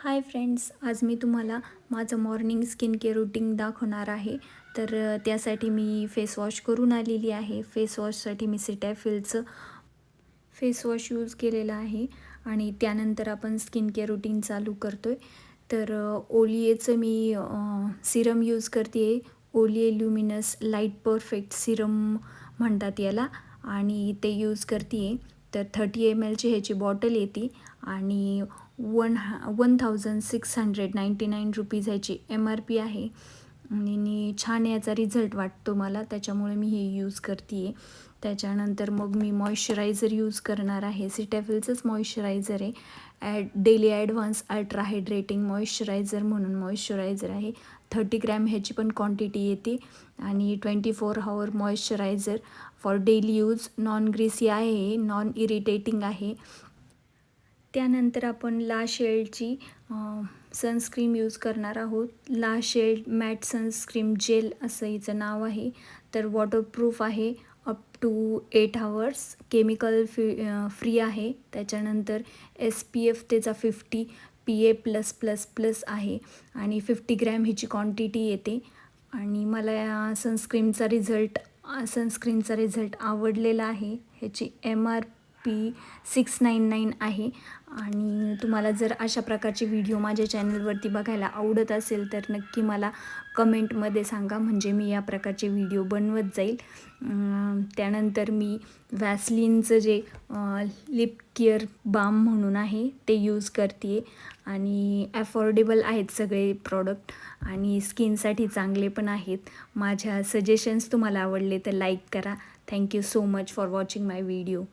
Hi friends, आज मी तुम्हाला माझं मॉर्निंग स्किन केअर रूटीन दाखवणार आहे. तर त्यासाठी मी फेस वॉश करून आलेली आहे. फेस वॉशसाठी मी सिटॅफिलचं फेस वॉश यूज केलेला आहे आणि त्यानंतर आपण स्किन केअर रूटीन चालू करतो आहे. तर ओलिएचं मी सिरम यूज करते आहे. ओलिए ल्युमिनस लाईट परफेक्ट सिरम म्हणतात याला आणि ते यूज करते आहे. तर 30 ml ह्याची बॉटल येते आणि 1699 रुपीज ह्याची MRP आहे आणि छान याचा रिझल्ट वाटतो मला, त्याच्यामुळे मी हे यूज करते आहे. त्याच्यानंतर मग मी मॉइश्चरायझर यूज करणार आहे. सिटॅफिलचंच मॉइश्चरायझर आहे. Daily advance ultra hydrating moisturiser म्हणून मॉइश्चरायझर आहे. 30 ग्रॅम ह्याची पण क्वांटिटी येते आणि 24 hover moisturiser for daily use. Non greasy आहे, नॉन इरिटेटिंग आहे. त्यानंतर आपण ला शेल्डची सनस्क्रीम यूज करणार आहोत. ला शेल्ड मॅट सनस्क्रीम जेल असं हिचं नाव आहे. तर वॉटरप्रूफ आहे, up to 8 hours, chemical free आहे. त्याच्यानंतर SPF त्याचा 50 PA+++ आहे आणि 50 ग्रॅम हिची क्वांटिटी येते. आणि मला या सनस्क्रीनचा रिझल्ट आवडलेला आहे. ह्याची MRP 699 आहे. आणि तुम्हाला जर अशा प्रकारचे व्हिडिओ माझ्या चॅनलवरती बघायला आवडत असेल तर नक्की मला कमेंटमध्ये सांगा, म्हणजे मी या प्रकारचे व्हिडिओ बनवत जाईल. त्यानंतर मी व्हॅसलिनचं जे लिप केअर बाम म्हणून आहे ते यूज करते आहे आणि ॲफोर्डेबल आहेत सगळे प्रॉडक्ट आणि स्किनसाठी चांगले पण आहेत. माझ्या सजेशन्स तुम्हाला आवडले तर लाईक करा. Thank you so much for watching my video.